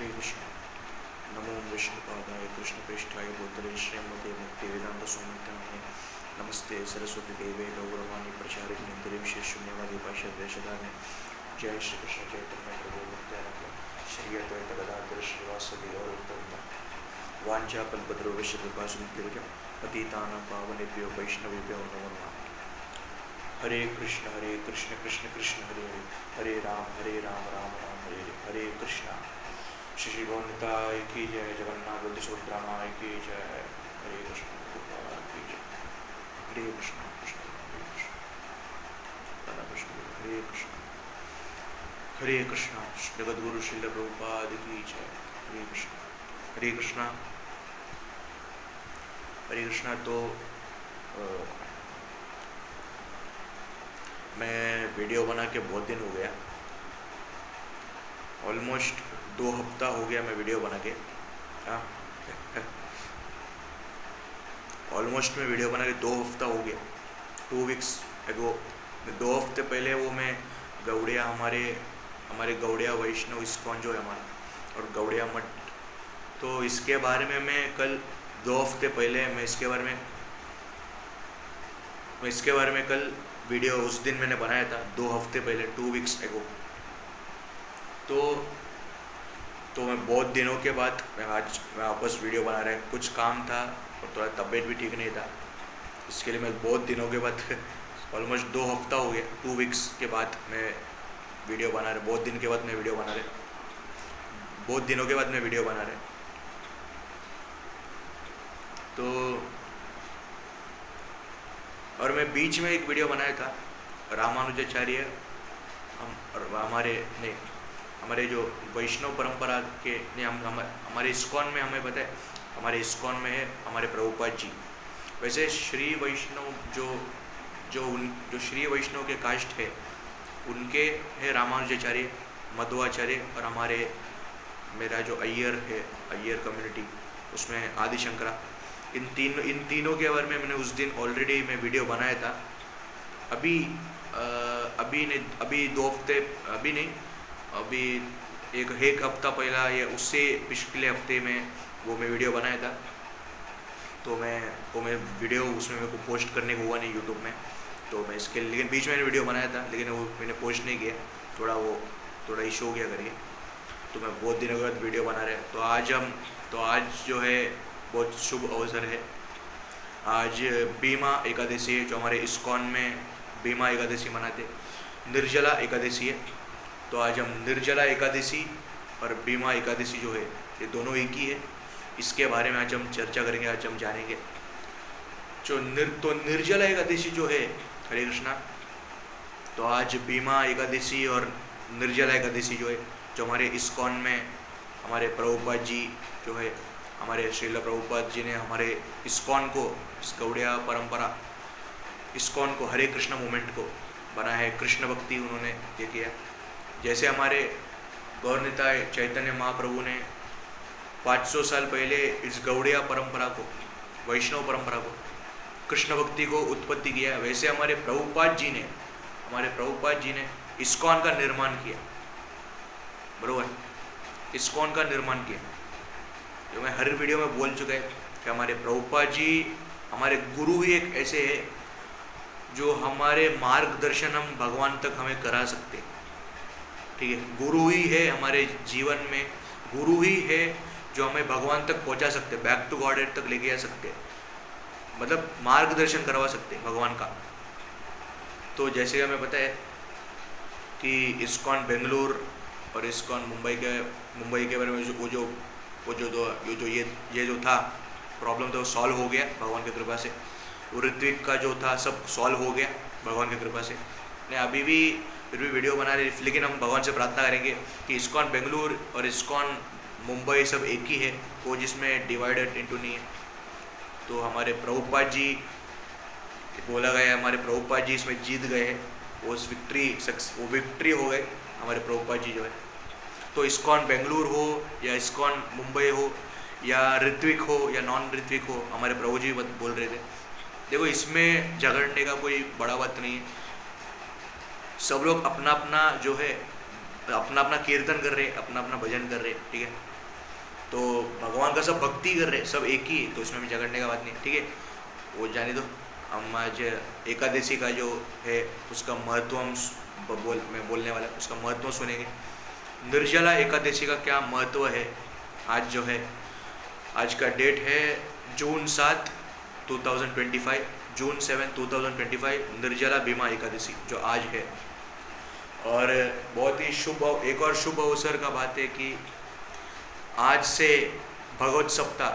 हरे कृष्ण। नमो विष्णुपादाय कृष्णप्रेष्ठाय भूतले श्रीमते भक्तिवेदांत स्वामिनाथाय नमस्ते सरस्वती देवे गौरवाणी प्रचारिणी अंतरिक्ष शून्यवादी पार्षदेशदाने। जय श्री कृष्ण चैतन्य प्रभु नित्यानंद श्री अद्वैत गदाधर श्रीवासदि गौरवृंद। वाञ्छा कल्पतरुभ्यश्च कृपा सिन्धुभ्यो पतितानां पावनेभ्यो वैष्णवेभ्यो नमो नमः। हरे कृष्ण कृष्ण कृष्ण हरे हरे, हरे राम राम राम हरे हरे। हरे कृष्णा। श्री गौरताय की जय, जगन्नाथ बलदेव सुभद्रा माई की जय। हरे कृष्ण की जय। हरे कृष्ण कृष्ण हरे कृष्ण हरे कृष्ण। हरे कृष्णा। जगद्गुरु श्रील प्रभुपाद की जय। हरे कृष्ण हरे कृष्णा। हरे कृष्णा। तो मैं वीडियो बना के बहुत दिन हो गया, ऑलमोस्ट 2 हफ्ता हो गया मैं वीडियो बना के। हाँ ऑलमोस्ट मैं वीडियो बना के 2 हफ्ता हो गया, 2 वीक्स एगो। 2 हफ्ते पहले वो मैं गौड़िया हमारे गौड़िया वैष्णव इस्कॉन जो है हमारा और गौड़िया मठ, तो इसके बारे में मैं कल 2 हफ्ते पहले मैं इसके बारे में कल वीडियो उस दिन मैंने बनाया था, 2 हफ्ते पहले, 2 वीक्स एगो। तो मैं बहुत दिनों के बाद मैं वापस वीडियो बना रहा है। कुछ काम था और थोड़ा तबीयत भी ठीक नहीं था, इसके लिए मैं बहुत दिनों के बाद ऑलमोस्ट 2 हफ्ता हो गया, 2 वीक्स के बाद मैं वीडियो बना रहा। बहुत दिन के बाद मैं वीडियो बना रहा, बहुत दिनों के बाद मैं वीडियो बना रहा। तो और मैं बीच में एक वीडियो बनाया था रामानुजाचार्य हमारे जो वैष्णव परंपरा के हमारे इस्कॉन में, हमें पता है हमारे इस्कॉन में है हमारे प्रभुपाद जी। वैसे श्री वैष्णव जो श्री वैष्णव के कास्ट है उनके है रामानुजाचार्य, मध्वाचार्य और मेरा जो अय्यर कम्युनिटी उसमें आदि शंकरा। इन तीनों के बारे में मैंने उस दिन ऑलरेडी मैं वीडियो बनाया था। अभी एक हफ्ता पहला या उससे पिछले हफ्ते में वो मैं वीडियो बनाया था। तो मैं वीडियो उसमें मेरे को पोस्ट करने को हुआ नहीं यूट्यूब में, तो मैं इसके लेकिन बीच में वीडियो बनाया था, लेकिन वो मैंने पोस्ट नहीं किया, थोड़ा इशू हो गया करके। तो मैं बहुत दिनों के बाद वीडियो बना रहे हैं। तो आज जो है बहुत शुभ अवसर है। आज बीमा एकादशी है, जो हमारे इस्कॉन में बीमा एकादशी मनाते, निर्जला एकादशी है। तो आज हम निर्जला एकादशी और बीमा एकादशी जो है ये दोनों एक ही है, इसके बारे में आज हम चर्चा करेंगे, आज हम जानेंगे। तो निर्जला एकादशी जो है, हरे कृष्णा, तो आज बीमा एकादशी और निर्जला एकादशी जो है, जो हमारे इस्कॉन में हमारे प्रभुपाद जी जो है, हमारे श्रील प्रभुपाद जी ने हमारे इस्कॉन को, गौड़िया परंपरा इस्कॉन को, हरे कृष्ण मूवमेंट को बनाया है। कृष्ण भक्ति उन्होंने ये किया। जैसे हमारे गौरनिताय चैतन्य महाप्रभु ने 500 साल पहले इस गौड़िया परंपरा को, वैष्णव परंपरा को, कृष्ण भक्ति को उत्पत्ति किया, वैसे हमारे प्रभुपाद जी ने इस्कॉन का निर्माण किया। बरोबर, इस्कॉन का निर्माण किया। जो मैं हर वीडियो में बोल चुका है कि हमारे प्रभुपाद जी हमारे गुरु ही एक ऐसे है जो हमारे मार्गदर्शन हम भगवान तक हमें करा सकते। ठीक है, गुरु ही है हमारे जीवन में, गुरु ही है जो हमें भगवान तक पहुंचा सकते, बैक टू गॉड तक लेके आ सकते, मतलब मार्गदर्शन करवा सकते भगवान का। तो जैसे हमें पता है कि इस्कॉन बेंगलुरु और इस्कॉन मुंबई के बारे में ये जो था प्रॉब्लम था वो सॉल्व हो गया भगवान की कृपा से। वो ऋत्विक का जो था सब सॉल्व हो गया भगवान की कृपा से। नहीं, अभी भी फिर भी वीडियो बना रहे, लेकिन हम भगवान से प्रार्थना करेंगे कि इस्कॉन बेंगलुरु और इस्कॉन मुंबई सब एक ही है, वो जिसमें डिवाइडेड इनटू नहीं है। तो हमारे प्रभुपाद जी बोला गया, हमारे प्रभुपाद जी इसमें जीत गए हैं, वो विक्ट्री हो गए हमारे प्रभुपाद जी जो है। तो इस्कॉन बेंगलुरु हो या इस्कॉन मुंबई हो या ऋत्विक हो या नॉन ऋत्विक हो, हमारे प्रभु जी बोल रहे थे, देखो इसमें झगड़ने का कोई बड़ा बात नहीं है। सब लोग अपना अपना जो है अपना अपना कीर्तन कर रहे, अपना अपना भजन कर रहे, ठीक है। तो भगवान का सब भक्ति कर रहे, सब एक ही, तो इसमें भी झगड़ने का बात नहीं, ठीक है, वो जाने दो। हम आज एकादशी का जो है उसका महत्व मैं बोलने वाला, उसका महत्व सुनेंगे। निर्जला एकादशी का क्या महत्व है। आज जो है, आज का डेट है जून 7, 2025, जून 7, 2025, निर्जला भीमा एकादशी जो आज है। और बहुत ही शुभ, एक और शुभ अवसर का बात है कि आज से भगवत सप्ताह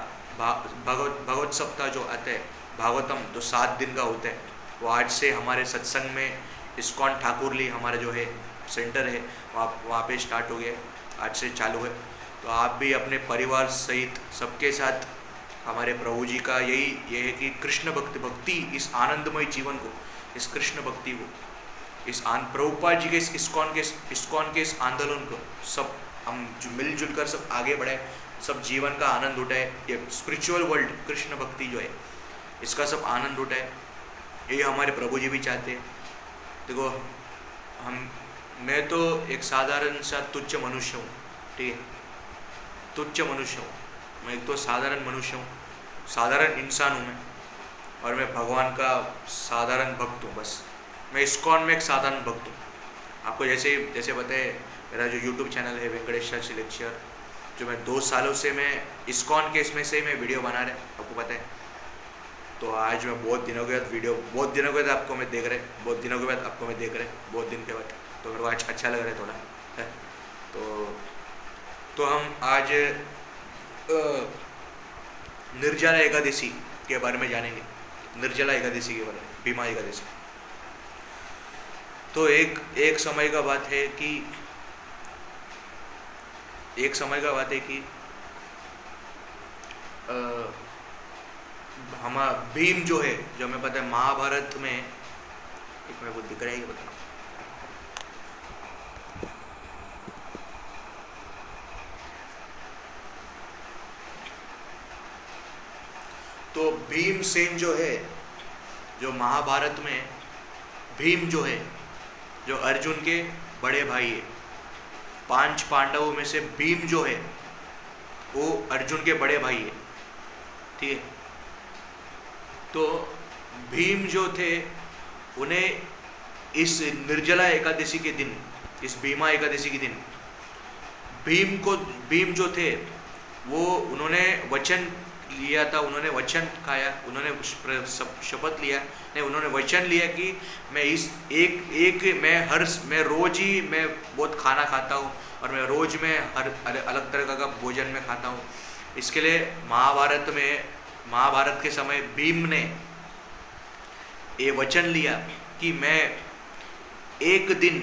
जो आता है, भागवतम जो 7 दिन का होता है, वो आज से हमारे सत्संग में इस्कॉन ठाकुरली हमारा जो है सेंटर है वहाँ पे स्टार्ट हो गया, आज से चालू है। तो आप भी अपने परिवार सहित सबके साथ हमारे प्रभु जी का ये है कि कृष्ण भक्ति, इस आनंदमय जीवन को, इस कृष्ण भक्ति को, इस प्रभुपाद जी के इस्कॉन के इस आंदोलन को सब हम मिलजुल कर सब आगे बढ़े, सब जीवन का आनंद उठाए। ये स्पिरिचुअल वर्ल्ड कृष्ण भक्ति जो है इसका सब आनंद उठाए, ये हमारे प्रभु जी भी चाहते हैं। देखो, मैं तो एक साधारण सा तुच्छ मनुष्य हूँ, ठीक है, तुच्छ मनुष्य हूँ मैं, एक तो साधारण मनुष्य हूँ, साधारण इंसान हूँ मैं, और मैं भगवान का साधारण भक्त हूँ। बस मैं इस्कॉन में एक साधारण भक्त हूँ। आपको जैसे पता है, मेरा जो यूट्यूब चैनल है वेंकटेश शास्त्री लेक्चर, जो मैं 2 सालों से मैं इस्कॉन के इसमें से मैं वीडियो बना रहा है, आपको पता है। तो आज मैं बहुत दिनों के बाद आपको मैं देख रहे, बहुत दिन के बाद, तो मेरे को आज अच्छा लग रहा है थोड़ा है। तो हम आज निर्जला एकादशी के बारे में जानेंगे, निर्जला एकादशी के बारे में, भीमा एकादशी। तो एक समय का बात है कि हमारा भीम जो है, जो हमें पता है महाभारत में, एक मेरे को दिख रहा है, बताना। तो भीमसेन जो है, जो महाभारत में भीम जो है, जो अर्जुन के बड़े भाई है, 5 पांडवों में से भीम जो है वो अर्जुन के बड़े भाई है, ठीक है। तो भीम जो थे, उन्हें इस निर्जला एकादशी के दिन, इस भीमा एकादशी के दिन, भीम जो थे वो उन्होंने वचन लिया था, उन्होंने वचन खाया, उन्होंने शपथ लिया, नहीं, उन्होंने वचन लिया कि मैं रोज ही मैं बहुत खाना खाता हूँ, और मैं रोज में हर अलग तरह का भोजन में खाता हूँ। इसके लिए महाभारत के समय भीम ने ये वचन लिया कि मैं एक दिन,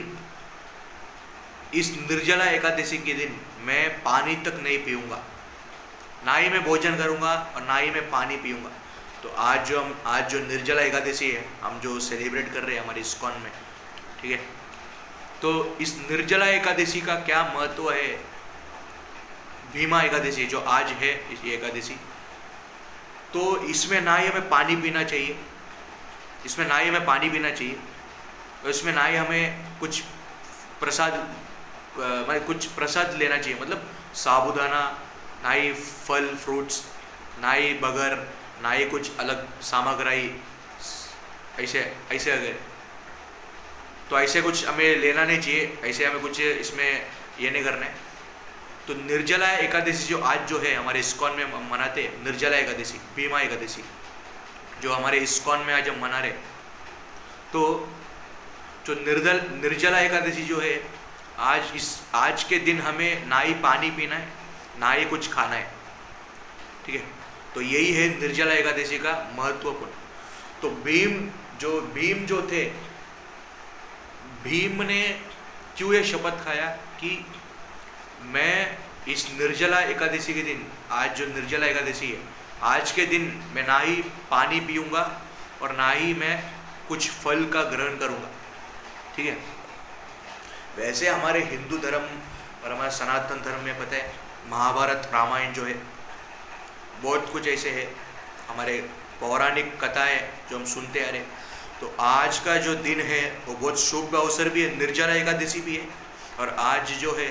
इस निर्जला एकादशी के दिन, मैं पानी तक नहीं पीऊँगा, ना ही मैं भोजन करूँगा और ना ही मैं पानी पीऊँगा। तो आज जो निर्जला एकादशी है, हम जो सेलिब्रेट कर रहे हैं हमारे इस्कॉन में, ठीक है। तो इस निर्जला एकादशी का क्या महत्व है, भीमा एकादशी जो आज है, इस एकादशी, तो इसमें ना ही हमें पानी पीना चाहिए, और इसमें ना ही हमें कुछ प्रसाद लेना चाहिए, मतलब साबूदाना, ना ही फल फ्रूट्स, ना ही बगर, ना ही कुछ अलग सामग्री, ऐसे अगर, तो ऐसे कुछ हमें लेना नहीं चाहिए, ऐसे हमें कुछ इसमें ये नहीं करना है। तो निर्जला एकादशी जो आज जो है हमारे इस्कॉन में मनाते हैं, निर्जला एकादशी, भीमा एकादशी जो हमारे इस्कॉन में आज हम मना रहे, तो जो निर्जला एकादशी जो है, आज के दिन हमें ना ही पानी पीना है, ना ही कुछ खाना है, ठीक है। तो यही है निर्जला एकादशी का महत्वपूर्ण। तो भीम जो थे, भीम ने क्यों ये शपथ खाया कि मैं इस निर्जला एकादशी के दिन, आज जो निर्जला एकादशी है, आज के दिन मैं ना ही पानी पीऊँगा और ना ही मैं कुछ फल का ग्रहण करूँगा, ठीक है। वैसे हमारे हिंदू धर्म और हमारे सनातन धर्म में पता है, महाभारत रामायण जो है, बहुत कुछ ऐसे है, हमारे पौराणिक कथाएं जो हम सुनते आ रहे। तो आज का जो दिन है वो बहुत शुभ अवसर भी है, निर्जला एकादशी भी है, और आज जो है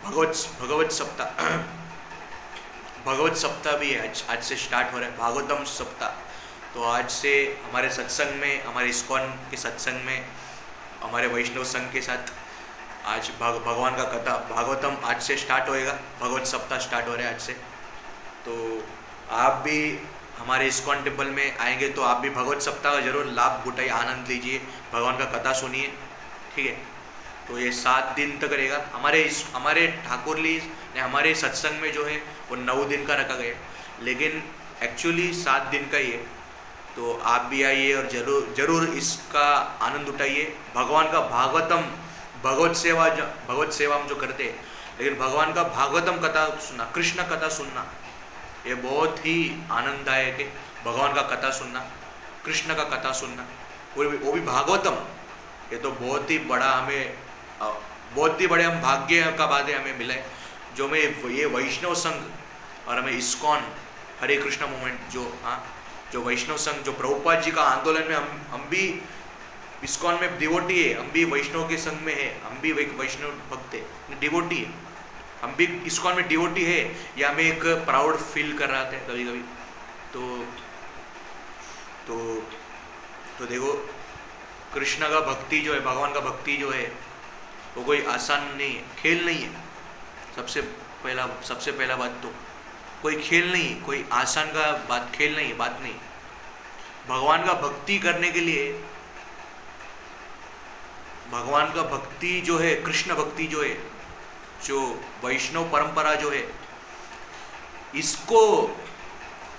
भगवत सप्ताह भगवत सप्ताह भी है, आज से स्टार्ट हो रहा है भागवतम सप्ताह। तो आज से हमारे सत्संग में, हमारे इस्कॉन के सत्संग में, हमारे वैष्णव संघ के साथ आज भगवान का कथा भागवतम आज से स्टार्ट होएगा, भगवत सप्ताह स्टार्ट हो रहा है आज से। तो आप भी हमारे इस्कॉन टेम्पल में आएंगे तो आप भी भगवत सप्ताह का जरूर लाभ उठाइए, आनंद लीजिए, भगवान का कथा सुनिए, ठीक है। तो ये 7 दिन तक रहेगा। हमारे ठाकुरली ने हमारे सत्संग में जो है वो 9 दिन का रखा गया, लेकिन एक्चुअली 7 दिन का ही है। तो आप भी आइए और जरूर इसका आनंद उठाइए। भगवान का भगवत सेवा हम जो करते हैं, लेकिन भगवान का भागवतम कथा सुनना, कृष्ण कथा सुनना, ये बहुत ही आनंददायक है। भगवान का कथा सुनना, कृष्ण का कथा सुनना, वो भी भागवतम, ये तो बहुत ही बड़ा हम भाग्य का बात है हमें मिला है। जो मैं ये वैष्णव संघ और हमें इस्कॉन हरे कृष्ण मूवमेंट जो वैष्णव संघ, जो प्रभुपाद जी का आंदोलन में हम भी इस्कॉन में डिवोटी है, हम भी वैष्णव के संघ में है, हम भी वैष्णव भक्त है, डिवोटी है, हम भी इस्कॉन में डिवोटी है। या हमें एक प्राउड फील कर रहा था कभी कभी। तो देखो, कृष्ण का भक्ति जो है, भगवान का भक्ति जो है, वो कोई आसान नहीं है, खेल नहीं है। सबसे पहला बात तो कोई खेल नहीं, कोई आसान का खेल नहीं है, बात नहीं। भगवान का भक्ति करने के लिए, भगवान का भक्ति जो है, कृष्ण भक्ति जो है, जो वैष्णव परंपरा जो है, इसको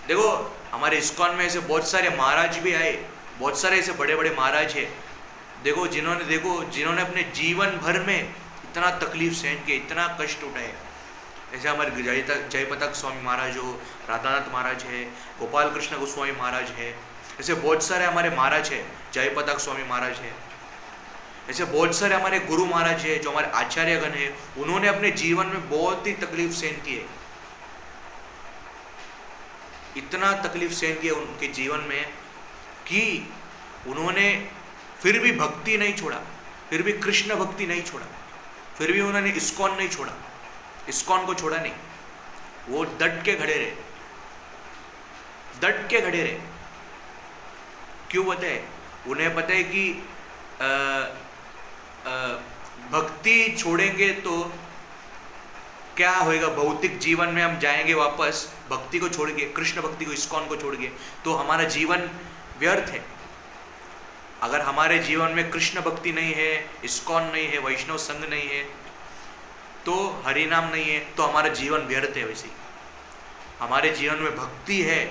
देखो, हमारे इस्कॉन में ऐसे बहुत सारे महाराज भी आए, बहुत सारे ऐसे बड़े बड़े महाराज है, देखो जिन्होंने अपने जीवन भर में इतना तकलीफ सहन किया, इतना कष्ट उठाए। ऐसे हमारे जयपताक स्वामी महाराज हो, राधानाथ महाराज है, गोपाल कृष्ण गोस्वामी महाराज है, ऐसे बहुत सारे हमारे महाराज है, जयपताक स्वामी महाराज है, ऐसे बहुत सारे हमारे गुरु महाराज है, जो हमारे आचार्यगण है, उन्होंने अपने जीवन में बहुत ही तकलीफ सहन की है, इतना तकलीफ सहन किया उनके जीवन में कि उन्होंने फिर भी भक्ति नहीं छोड़ा, फिर भी कृष्ण भक्ति नहीं छोड़ा, फिर भी उन्होंने इस्कॉन नहीं छोड़ा, इस्कॉन को छोड़ा नहीं, वो डट के खड़े रहे। क्यों पता है? उन्हें पता है कि भक्ति छोड़ेंगे तो क्या होएगा, भौतिक जीवन में हम जाएंगे वापस भक्ति को छोड़ के, कृष्ण भक्ति को, इस्कॉन को छोड़ के, तो हमारा जीवन व्यर्थ है। अगर हमारे जीवन में कृष्ण भक्ति नहीं है, इस्कॉन नहीं है, वैष्णव संघ नहीं है, तो हरि नाम नहीं है, तो हमारा जीवन व्यर्थ है। वैसे हमारे जीवन में भक्ति है,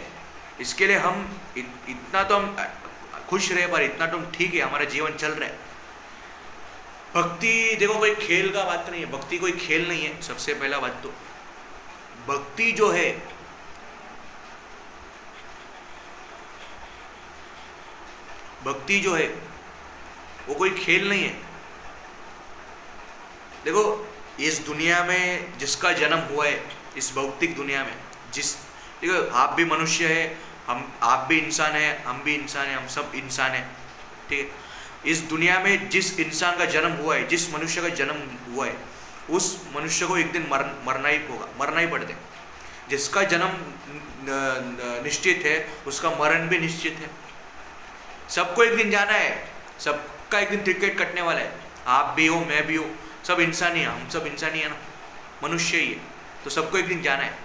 इसके लिए हम इतना तो हम खुश रहे, पर इतना तो ठीक है, हमारा जीवन चल रहा है। भक्ति देखो, कोई खेल का बात नहीं है, भक्ति कोई खेल नहीं है। सबसे पहला बात तो भक्ति जो है, भक्ति जो है वो कोई खेल नहीं है। देखो, इस दुनिया में जिसका जन्म हुआ है, इस भौतिक दुनिया में देखो, आप भी मनुष्य है, आप भी इंसान है, हम भी इंसान है, हम सब इंसान है, ठीक है। इस दुनिया में जिस इंसान का जन्म हुआ है, जिस मनुष्य का जन्म हुआ है, उस मनुष्य को एक दिन मरना ही होगा, मरना ही पड़ता है। जिसका जन्म निश्चित है, उसका मरण भी निश्चित है। सबको एक दिन जाना है, सबका एक दिन टिकट कटने वाला है। आप भी हो, मैं भी हो, सब इंसान ही है, हम सब इंसान ही है ना, मनुष्य ही है, तो सबको एक दिन जाना है।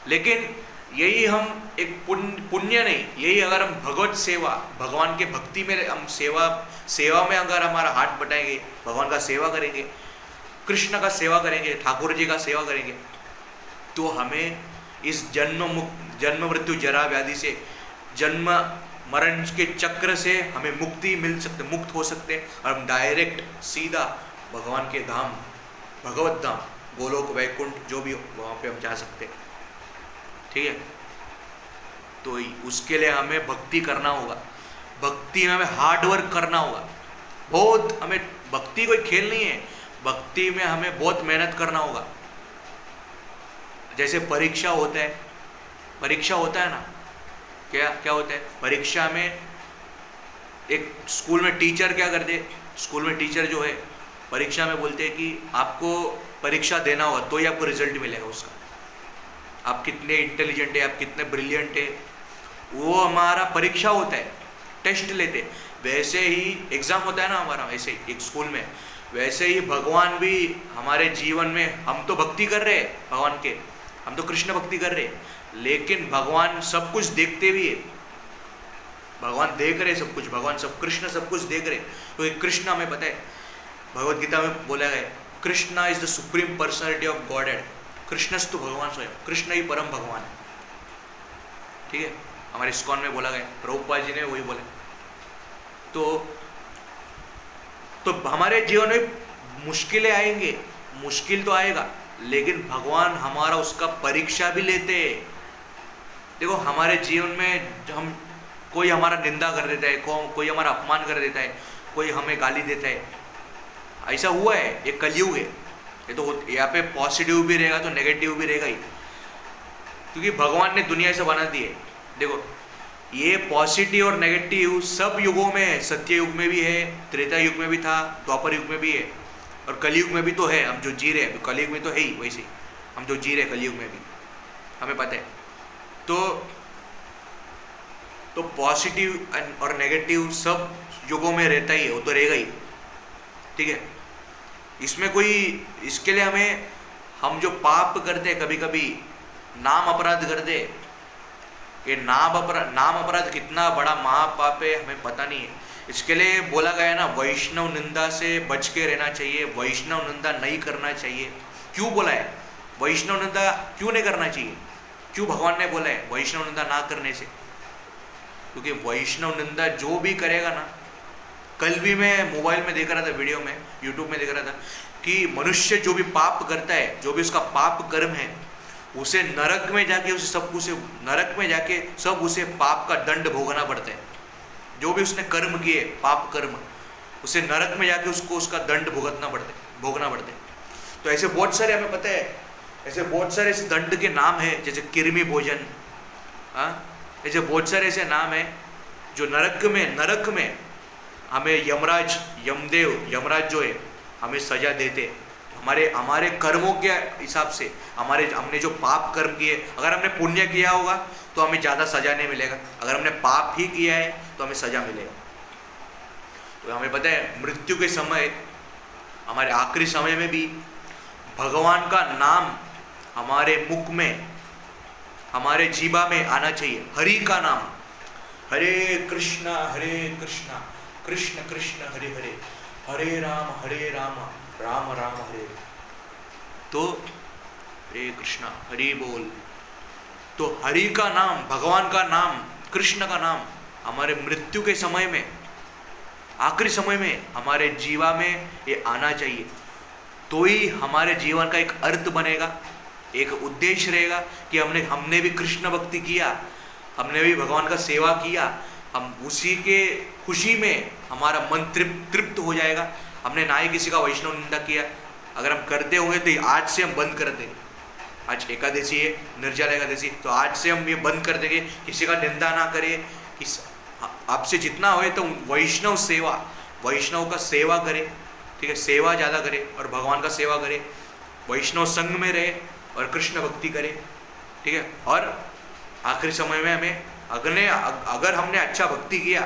लेकिन यही हम एक पुण्य नहीं, यही अगर हम भगवत सेवा, भगवान के भक्ति में हम सेवा में अगर हमारा हाथ बटाएंगे, भगवान का सेवा करेंगे, कृष्ण का सेवा करेंगे, ठाकुर जी का सेवा करेंगे, तो हमें इस जन्म मृत्यु जरा व्याधि से, जन्म मरण के चक्र से हमें मुक्ति मिल सकते, मुक्त हो सकते, और हम डायरेक्ट सीधा भगवान के धाम, भगवत धाम, गोलोक, वैकुंठ, जो भी वहाँ पे हम जा सकते, ठीक है। तो उसके लिए हमें भक्ति करना होगा, भक्ति में हमें हार्ड वर्क करना होगा बहुत। हमें भक्ति कोई खेल नहीं है, भक्ति में हमें बहुत मेहनत करना होगा। जैसे परीक्षा होता है ना, क्या होता है परीक्षा में? एक स्कूल में टीचर क्या करते, स्कूल में टीचर जो है परीक्षा में बोलते हैं कि आपको परीक्षा देना होगा तो ही आपको रिजल्ट मिलेगा उसका, आप कितने इंटेलिजेंट है, आप कितने ब्रिलियंट है, वो हमारा परीक्षा होता है, टेस्ट लेते। वैसे ही एग्ज़ाम होता है ना हमारा, वैसे ही एक स्कूल में, वैसे ही भगवान भी हमारे जीवन में, हम तो भक्ति कर रहे हैं भगवान के, हम तो कृष्ण भक्ति कर रहे हैं, लेकिन भगवान सब कुछ देखते भी है, भगवान देख रहे सब कुछ, भगवान सब, कृष्ण सब कुछ देख रहे। तो एक कृष्ण हमें पता है, भगवत गीता में बोला गया Krishna is the supreme personality of Godhead, कृष्णस्तु भगवान स्वयं, कृष्ण ही परम भगवान है। ठीक है, हमारे इस्कॉन में बोला गया, प्रभुपाद जी ने वही बोला। तो हमारे जीवन में मुश्किलें आएंगे, मुश्किल तो आएगा, लेकिन भगवान हमारा उसका परीक्षा भी लेते हैं। देखो हमारे जीवन में हम, कोई हमारा निंदा कर देता है, कोई हमारा अपमान कर देता है, कोई हमें गाली देता है, ऐसा हुआ है, ये कलयुग है। ये तो यहाँ पे पॉजिटिव भी रहेगा तो नेगेटिव भी रहेगा ही, क्योंकि भगवान ने दुनिया से बना दी है। देखो ये पॉजिटिव और नेगेटिव सब युगों में है, सत्य युग में भी है, त्रेता युग में भी था, द्वापर युग में भी है, और कलयुग में भी तो है। हम जो जी रहे हैं कलयुग में तो है ही, वैसे ही हम जो जी रहे हैं कलयुग में भी हमें पता है। तो पॉजिटिव और नेगेटिव सब युगों में रहता ही है, वो तो रहेगा ही। ठीक है, इसमें कोई, इसके लिए हम जो पाप करते हैं, कभी कभी नाम अपराध करते, ये नाम अपराध कितना बड़ा महापाप है हमें पता नहीं है। इसके लिए बोला गया है ना, वैष्णव निंदा से बच के रहना चाहिए, वैष्णव निंदा नहीं करना चाहिए। क्यों बोला है वैष्णव निंदा क्यों नहीं करना चाहिए? क्यों भगवान ने बोला है वैष्णव निंदा ना करने से? क्योंकि वैष्णव निंदा जो भी करेगा ना, कल भी मैं मोबाइल में देख रहा था, वीडियो में, यूट्यूब में देख रहा था कि मनुष्य जो भी पाप करता है, जो भी उसका पाप कर्म है, उसे नरक में जाके सब उसे पाप का दंड भोगना पड़ता है। जो भी उसने कर्म किए, पाप कर्म, उसे नरक में जाके उसको उसका दंड भोगना पड़ता है। तो ऐसे बहुत सारे हमें पता है, ऐसे बहुत सारे ऐसे दंड के नाम है, जैसे किरमी भोजन, ऐसे बहुत सारे ऐसे नाम है जो नरक में हमें यमराज जो है हमें सजा देते। हमारे कर्मों के हिसाब से, हमने जो पाप कर्म किए, अगर हमने पुण्य किया होगा तो हमें ज़्यादा सजा नहीं मिलेगा, अगर हमने पाप ही किया है तो हमें सजा मिलेगा। तो हमें पता है मृत्यु के समय, हमारे आखिरी समय में भी भगवान का नाम हमारे मुख में, हमारे जीवा में आना चाहिए। हरि का नाम, हरे कृष्णा कृष्ण कृष्ण हरे हरे, हरे राम राम राम हरे। तो हरे कृष्णा, हरि बोल। तो हरि का नाम, भगवान का नाम, कृष्ण का नाम हमारे मृत्यु के समय में, आखिरी समय में हमारे जीवा में ये आना चाहिए। तो ही हमारे जीवन का एक अर्थ बनेगा, एक उद्देश्य रहेगा कि हमने भी कृष्ण भक्ति किया, हमने भी भगवान का सेवा किया, हम उसी के खुशी में हमारा मन तृप्त हो जाएगा। हमने ना ही किसी का वैष्णव निंदा किया। अगर हम करते होंगे तो आज से हम बंद कर देंगे। आज एकादशी है, निर्जला एकादशी, तो आज से हम ये बंद कर देंगे, किसी का निंदा ना करें। आपसे जितना होए तो वैष्णव का सेवा करें। ठीक है, सेवा ज़्यादा करें और भगवान का सेवा करें, वैष्णव संघ में रहे और कृष्ण भक्ति करें। ठीक है, और आखिरी समय में हमें अगर हमने अच्छा भक्ति किया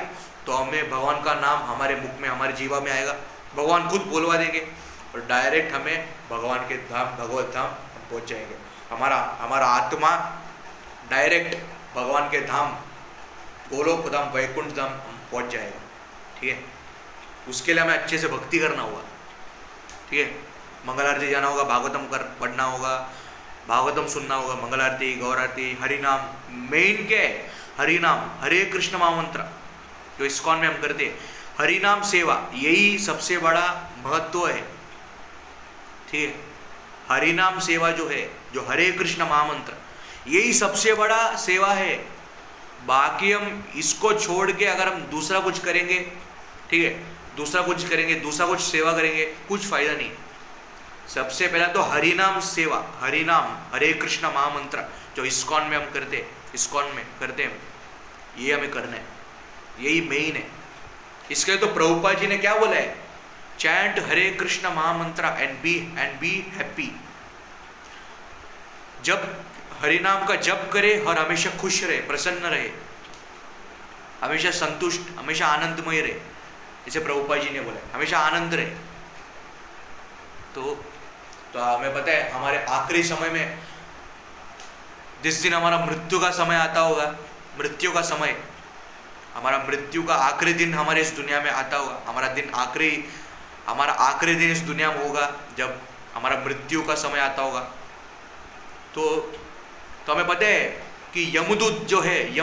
तो हमें भगवान का नाम हमारे मुख में, हमारे जीवा में आएगा, भगवान खुद बोलवा देंगे और डायरेक्ट हमें भगवान के धाम, भगवत धाम पहुँच जाएंगे। हमारा आत्मा डायरेक्ट भगवान के धाम, गोलोक धाम, वैकुंठ धाम पहुँच जाएगा। ठीक है, उसके लिए हमें अच्छे से भक्ति करना होगा। ठीक है, मंगल आरती जाना होगा, भागवतम पढ़ना होगा, भागवतम सुनना होगा, मंगल आरती, गौर आरती, हरि नाम। मेन क्या है? हरि नाम, हरे कृष्ण महामंत्र जो इस्कॉन में हम करते हैं, हरि नाम सेवा, यही सबसे बड़ा महत्व है। ठीक है, हरि नाम सेवा जो है, जो हरे कृष्ण महामंत्र, यही सबसे बड़ा सेवा है। बाकी हम इसको छोड़ के अगर हम दूसरा कुछ करेंगे, ठीक है, दूसरा कुछ सेवा करेंगे, कुछ फायदा नहीं। सबसे पहला तो हरि नाम सेवा, हरि नाम, हरे कृष्ण महामंत्र जो इस्कॉन में हम करते हैं, ये हमें करना है, यही मेन है। इसके लिए तो प्रभुपाद जी ने क्या बोला है? चैंट हरे कृष्ण महामंत्र एंड बी हैप्पी। जब हरि नाम का जप करे और हमेशा खुश रहे, प्रसन्न रहे, हमेशा संतुष्ट, हमेशा आनंदमय रहे, जैसे प्रभुपाद जी ने बोला, हमेशा आनंद रहे। तो हमें पता है हमारे आखिरी समय में जिस दिन हमारा मृत्यु का समय आता होगा, मृत्यु का समय, हमारा मृत्यु का आखिरी दिन हमारे इस दुनिया में आता होगा, हमारा आखिरी दिन इस दुनिया में होगा जब हमारा मृत्यु का समय आता होगा। तो हमें पता है कि यमदूत जो है,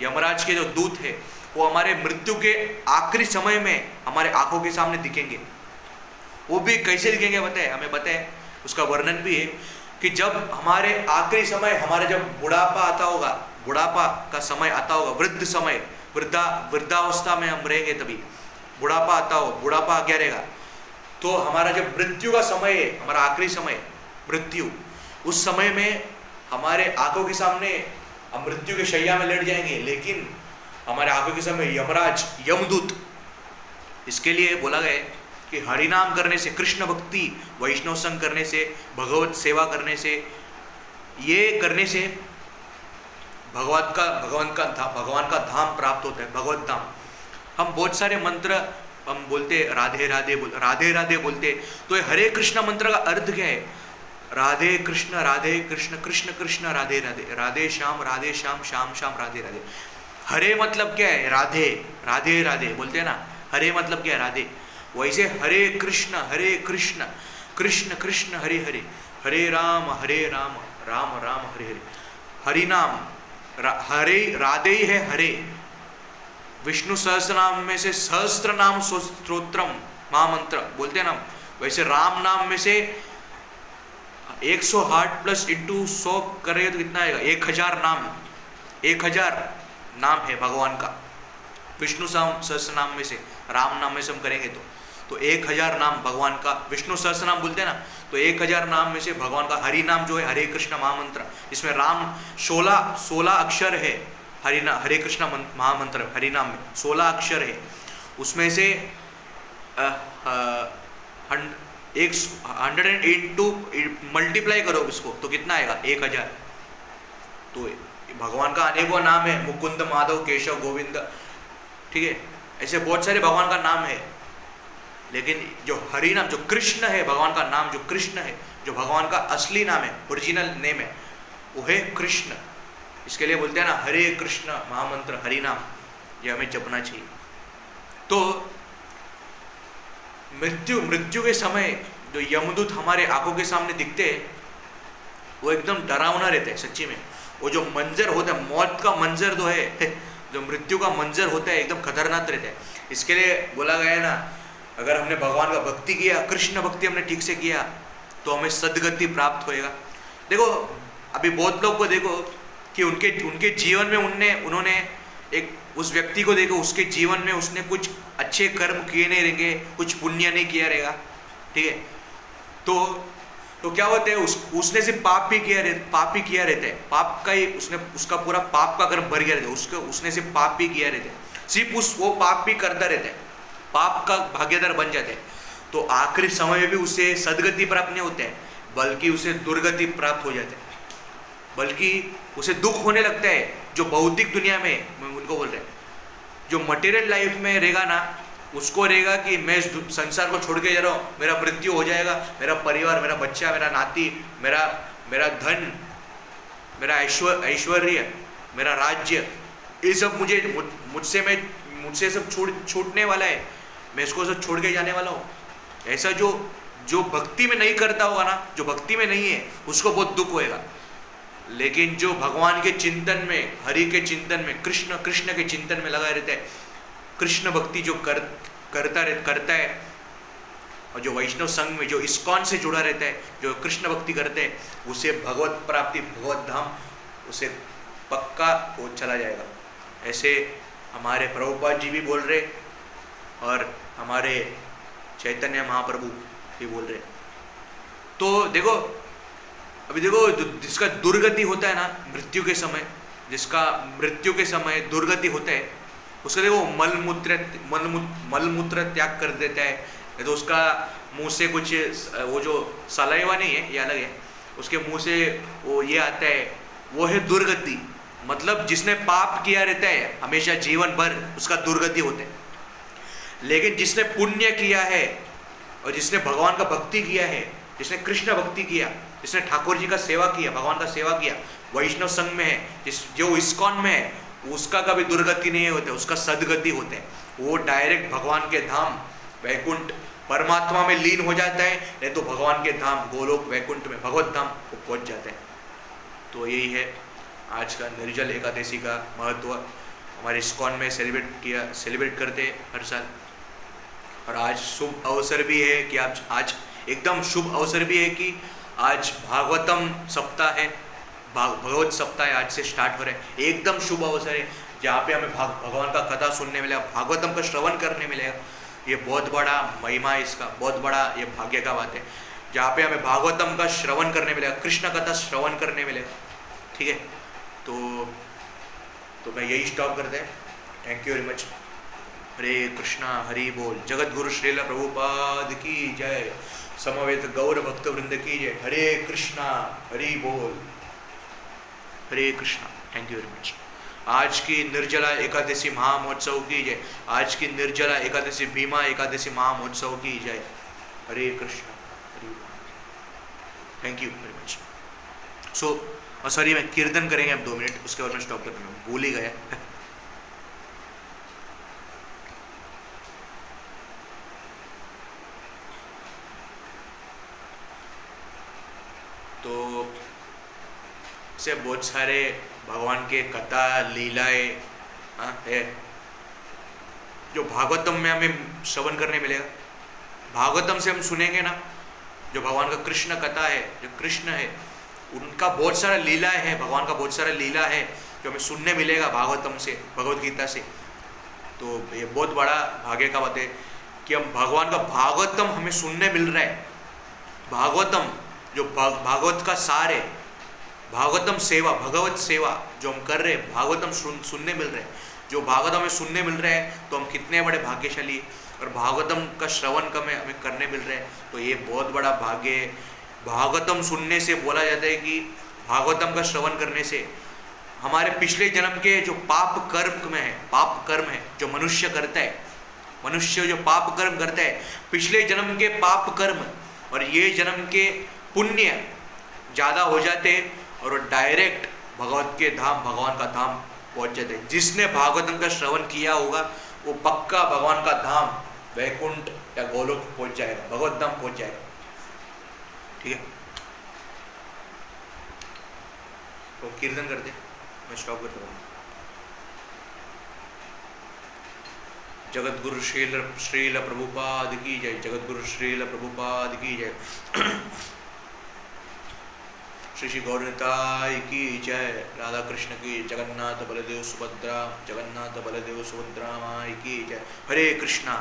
यमराज के जो दूत है, वो हमारे मृत्यु के आखिरी समय में हमारे आंखों के सामने दिखेंगे। वो भी कैसे दिखेंगे पता है, हमें पता है, उसका वर्णन भी है कि जब हमारे आखिरी समय, हमारे जब बुढ़ापा आता होगा, बुढ़ापा का समय आता होगा, वृद्ध समय, वृद्धावस्था में हम रहेंगे, तभी बुढ़ापा आता हो, बुढ़ापा आ गया रहेगा, तो हमारा जब मृत्यु का समय है, हमारा आखिरी समय मृत्यु, उस समय में हमारे आंखों के सामने हम मृत्यु के शैया में लेट जाएंगे, लेकिन हमारे आंखों के सामने यमराज, यमदूत। इसके लिए बोला गया है कि हरिनाम करने से, कृष्ण भक्ति, वैष्णव संग करने से, भगवत सेवा करने से, ये करने से भगवान का धाम प्राप्त होता है, भगवत धाम। हम बहुत सारे मंत्र हम बोलते, राधे राधे बोलते, तो ये हरे कृष्ण मंत्र का अर्थ क्या है? राधे कृष्ण कृष्ण कृष्ण राधे राधे, राधे श्याम श्याम श्याम राधे राधे। हरे मतलब क्या है? राधे राधे बोलते हैं ना, हरे मतलब क्या है? राधे। वैसे हरे कृष्ण कृष्ण कृष्ण हरे हरे, हरे राम राम राम हरे हरे। हरि नाम, हरे राधे ही है हरे। विष्णु सहस्त्र नाम में से सहस्त्र नाम स्तोत्रम महामंत्र बोलते हैं ना, वैसे राम नाम में से 108 प्लस इंटू 100 करेंगे तो कितना आएगा? 1000 नाम, 1000 नाम है भगवान का। विष्णु सहस्त्र नाम में से, राम नाम में से हम करेंगे तो 1000 नाम भगवान का, विष्णु सहस्त्र नाम बोलते हैं ना, तो 1000 नाम में से भगवान का हरि नाम जो है, हरे कृष्ण महामंत्र, इसमें राम 16 अक्षर है। हरे कृष्ण महामंत्र हरि नाम में 16 अक्षर है, उसमें से 108 मल्टीप्लाई करो इसको तो कितना आएगा? 1000। तो भगवान का अनेकों नाम है, मुकुंद, माधव, केशव, गोविंद, ठीक है, ऐसे बहुत सारे भगवान का नाम है। लेकिन जो हरि नाम, जो कृष्ण है, भगवान का नाम जो कृष्ण है, जो भगवान का असली नाम है, ओरिजिनल नेम है, वो है कृष्ण। इसके लिए बोलते हैं ना हरे कृष्ण महामंत्र हरि नाम, ये हमें जपना चाहिए। तो मृत्यु के समय जो यमदूत हमारे आंखों के सामने दिखते हैं, वो एकदम डरावना रहता है सच्ची में। वो जो मंजर होता है, मौत का मंजर जो है, जो मृत्यु का मंजर होता है, एकदम खतरनाक रहता है। इसके लिए बोला गया है ना, अगर हमने भगवान का भक्ति किया, कृष्ण भक्ति हमने ठीक से किया, तो हमें सद्गति प्राप्त होएगा। देखो अभी बहुत लोग को देखो कि उनके जीवन में उन्होंने एक उस व्यक्ति को देखो, उसके जीवन में उसने कुछ अच्छे कर्म किए नहीं रहेंगे, कुछ पुण्य नहीं किया रहेगा, ठीक है, तो क्या होता है, उसने सिर्फ पाप ही किया रहता है, पाप का ही उसका पूरा पाप का कर्म भर गया रहता है, उसने सिर्फ पाप ही किया रहता है, सिर्फ वो पाप भी करता रहता है, पाप का भागीदार बन जाते हैं। तो आखिरी समय में भी उसे सदगति प्राप्त नहीं होता है, बल्कि उसे दुर्गति प्राप्त हो जाता है, बल्कि उसे दुख होने लगता है। जो भौतिक दुनिया में, उनको बोल रहे हैं, जो मटेरियल लाइफ में रहेगा ना, उसको रहेगा कि मैं इस संसार को छोड़ के जा रहा हूँ, मेरा मृत्यु हो जाएगा, मेरा परिवार, मेरा बच्चा, मेरा नाती, मेरा धन, मेरा ऐश्वर्य, मेरा राज्य, ये सब मुझसे सब छूटने वाला है, मैं इसको सब छोड़ के जाने वाला हूँ। ऐसा जो भक्ति में नहीं करता होगा ना, जो भक्ति में नहीं है, उसको बहुत दुख होएगा। लेकिन जो भगवान के चिंतन में, हरि के चिंतन में, कृष्ण के चिंतन में लगा रहता है, कृष्ण भक्ति जो करता है, और जो वैष्णव संघ में, जो इस्कॉन से जुड़ा रहता है, जो कृष्ण भक्ति करते हैं, उसे भगवत प्राप्ति, भगवत धाम, उसे पक्का वो चला जाएगा। ऐसे हमारे प्रभुपाद जी भी बोल रहे और हमारे चैतन्य महाप्रभु भी बोल रहे। तो देखो अभी देखो, जिसका दुर्गति होता है ना मृत्यु के समय, जिसका मृत्यु के समय दुर्गति होता है, उसका देखो मल मूत्र त्याग कर देता है, तो उसका मुंह से कुछ वो जो सलाइवा नहीं है, ये अलग है, उसके मुंह से वो ये आता है, वो है दुर्गति। मतलब जिसने पाप किया रहता है हमेशा जीवन भर उसका दुर्गति होता है। लेकिन जिसने पुण्य किया है और जिसने भगवान का भक्ति किया है, जिसने कृष्ण भक्ति किया, जिसने ठाकुर जी का सेवा किया, भगवान का सेवा किया, वैष्णव संघ में है, जो इस्कॉन में है, उसका कभी दुर्गति नहीं होता, उसका सदगति होता है। वो डायरेक्ट भगवान के धाम वैकुंठ परमात्मा में लीन हो जाता है, नहीं तो भगवान के धाम गोलोक वैकुंठ में भगवत धाम वो पहुंच जाते हैं। तो यही है आज का निर्जल एकादशी का महत्व। हमारे इस्कॉन में सेलिब्रेट करते हैं हर साल। और आज शुभ अवसर भी है कि आज एकदम शुभ अवसर भी है कि आज भागवतम सप्ताह है, भगवत सप्ताह आज से स्टार्ट हो रहा है। एकदम शुभ अवसर है जहाँ पे हमें भगवान का कथा सुनने मिलेगा, भागवतम का श्रवण करने मिलेगा। ये बहुत बड़ा महिमा है इसका, बहुत बड़ा ये भाग्य का बात है जहाँ पे हमें भागवतम का श्रवण करने मिलेगा, कृष्ण कथा श्रवण करने मिलेगा। ठीक है, तो मैं यही स्टॉप करते हैं। Thank you very much. Hare Krishna, Hari बोल। जगत गुरु श्रील प्रभुपाद की जय। समवेत गौर भक्त वृंद की जय। हरे कृष्णा, हरि बोल। Hare Krishna. Thank you very much. आज की निर्जला एकादशी महामहोत्सव की जय। आज की निर्जला एकादशी भीमा एकादशी महामहोत्सव की जय। हरे कृष्णा, हरि बोल। Thank you very much. Sorry, मैं कीर्तन करेंगे अब 2 मिनट, उसके बाद मैं स्टॉप कर दूंगा, भूल ही गया। तो से बहुत सारे भगवान के कथा लीलाएं है जो भागवतम में हमें श्रवण करने मिलेगा। भागवतम से हम सुनेंगे ना, जो भगवान का कृष्ण कथा है, जो कृष्ण है उनका बहुत सारा लीला है, भगवान का बहुत सारा लीला है जो हमें सुनने मिलेगा भागवतम से, भगवत गीता से। तो ये बहुत बड़ा भाग्य का बात है कि हम भगवान का भागवतम हमें सुनने मिल रहा है। भागवतम जो भागवत का सार है, भागवतम सेवा, भगवत सेवा जो हम कर रहे हैं, भागवतम सुनने मिल रहे हैं। जो भागवत हमें सुनने मिल रहा है तो हम कितने बड़े भाग्यशाली, और भागवतम का श्रवण हमें करने मिल रहा है, तो ये बहुत बड़ा भाग्य है। भागवतम सुनने से बोला जाता है कि भागवतम का श्रवण करने से हमारे पिछले जन्म के जो पाप कर्म में है, पाप कर्म है जो मनुष्य करता है, मनुष्य जो पाप कर्म करता है, पिछले जन्म के पाप कर्म और ये जन्म के पुण्य ज़्यादा हो जाते हैं और वो डायरेक्ट भगवत के धाम, भगवान का धाम पहुंच जाते हैं। जिसने भागवतम का श्रवण किया होगा वो पक्का भगवान का धाम वैकुंठ या गोलोक पहुंच जाएगा, भगवत धाम पहुंच जाएगा। ठीक है, तो कीर्तन करते, मैं स्टॉप करता हूँ। जगत गुरु श्रील प्रभुपाद की जय। जगत गुरु श्रील प्रभुपाद की जय। श्री गौरताई की जय। राधा कृष्ण की, जगन्नाथ बलदेव सुभद्रा, जगन्नाथ बलदेव सुभद्रा माई की जय। हरे कृष्णा,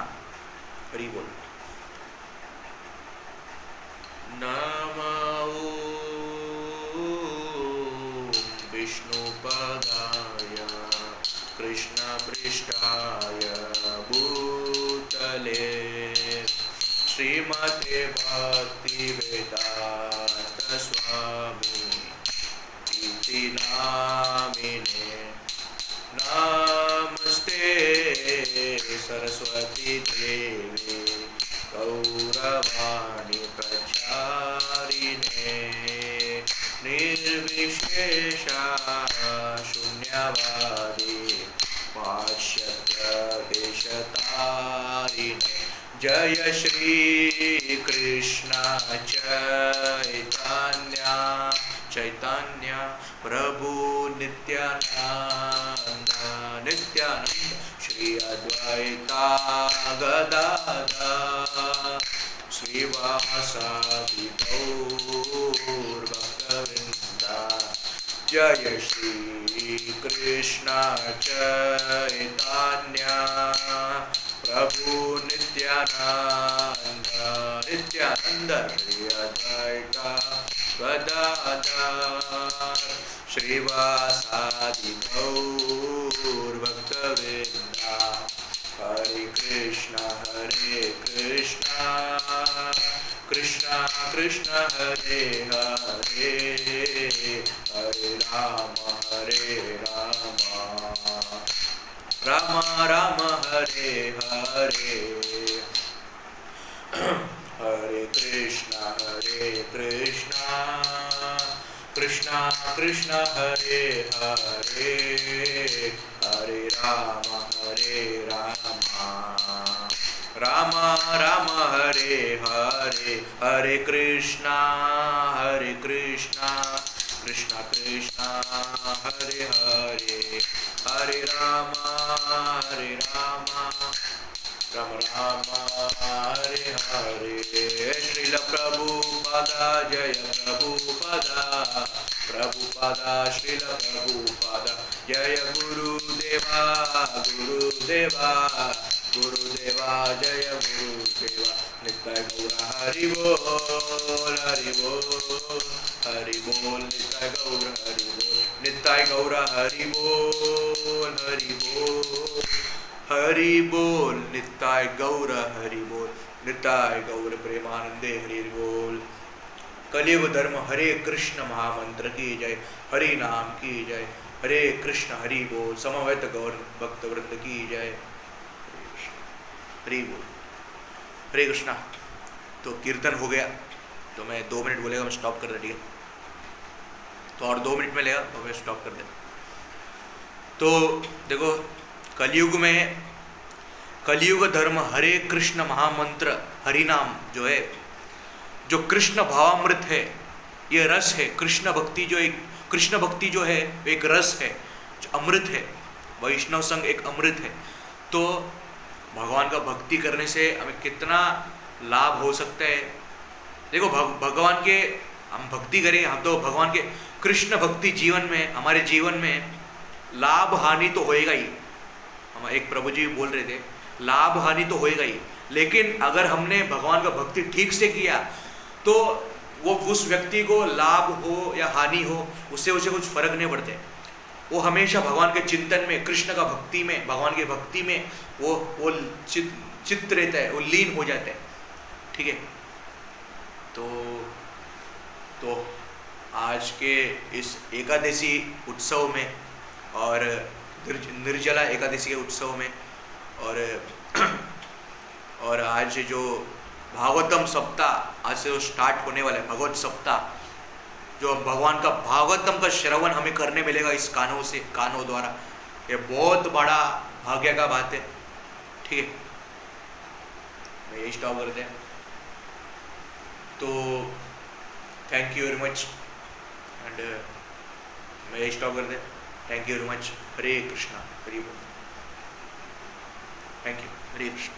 हरि बोल। नमो विष्णुपदाय कृष्णपृष्ठाय भूतले श्रीमते भक्तिवेदांत स्वामी इति नामिने। नमस्ते सरस्वती देवी गौरवाणी प्रचारिणे निर्विशेषा शून्यवादी पाश्चात्य देशतारिणे। जय श्री कृष्ण चैतन्य प्रभु नित्यानंद श्री अद्वैता गदाधर श्रीवासादि गौर भक्तवृंदा। जय श्री कृष्ण चैतन्य प्रभु नित्यानंद श्री अद्वैता गदाधर श्रीवासादि गौर भक्तवृंदा। हरे कृष्णा कृष्ण कृष्ण हरे हरे हरे राम राम राम हरे हरे हरे कृष्ण कृष्ण कृष्ण हरे हरे हरे राम राम राम हरे हरे हरे कृष्ण कृष्ण कृष्ण हरे हरे हरे राम राम राम हरे हरे श्रील प्रभुपादा जय प्रभुपादा श्रील प्रभुपादा जय गुरुदेवा गुरुदेवा जय गुरुदेवा नित्य गौर हरि बोल नित्य गौर हरि बोल हरि बोल नित्य गौर हरि बोल नित्य गौर प्रेमानंदे हरि बोल। कलियुग धर्म हरे कृष्ण महामंत्र की जय, हरि नाम की जय, हरे कृष्ण हरि बोल, समवेत गौर भक्त वृंद की जय, हरि बोल, हरे कृष्णा। तो कीर्तन हो गया, तो मैं 2 मिनट बोलेगा, मैं स्टॉप कर दे, ठीक है? तो और 2 मिनट में लेगा तो मैं स्टॉप कर दे। तो देखो, कलियुग धर्म हरे कृष्ण महामंत्र हरि नाम जो है, जो कृष्ण भावामृत है, ये रस है। कृष्ण भक्ति जो है एक रस है, जो अमृत है। वैष्णव संग एक अमृत है। तो भगवान का भक्ति करने से हमें कितना लाभ हो सकता है। देखो, भगवान के हम भक्ति करें, हम तो भगवान के कृष्ण भक्ति जीवन में, हमारे जीवन में लाभ हानि तो होएगा ही। हम एक प्रभु जी बोल रहे थे, लाभ हानि तो होएगा ही, लेकिन अगर हमने भगवान का भक्ति ठीक से किया तो वो उस व्यक्ति को लाभ हो या हानि हो, उससे उसे कुछ फर्क नहीं पड़ते। वो हमेशा भगवान के चिंतन में, कृष्ण का भक्ति में, भगवान की भक्ति में वो चित्त रहता है, वो लीन हो जाता है, ठीक है? तो आज के इस एकादशी उत्सव में और निर्जला एकादशी के उत्सव में और आज जो भागवतम सप्ताह आज से जो स्टार्ट होने वाला है, भगवत सप्ताह, जो भगवान का भागवतम का श्रवण हमें करने मिलेगा इस कानों द्वारा, ये बहुत बड़ा भाग्य का बात है, ठीक है? मैं यही स्टॉप करते हैं। तो thank you very much, and मैं यही स्टॉप करते हैं। Thank you very much. Hare Krishna, Hari बोल। Thank you, Hare Krishna.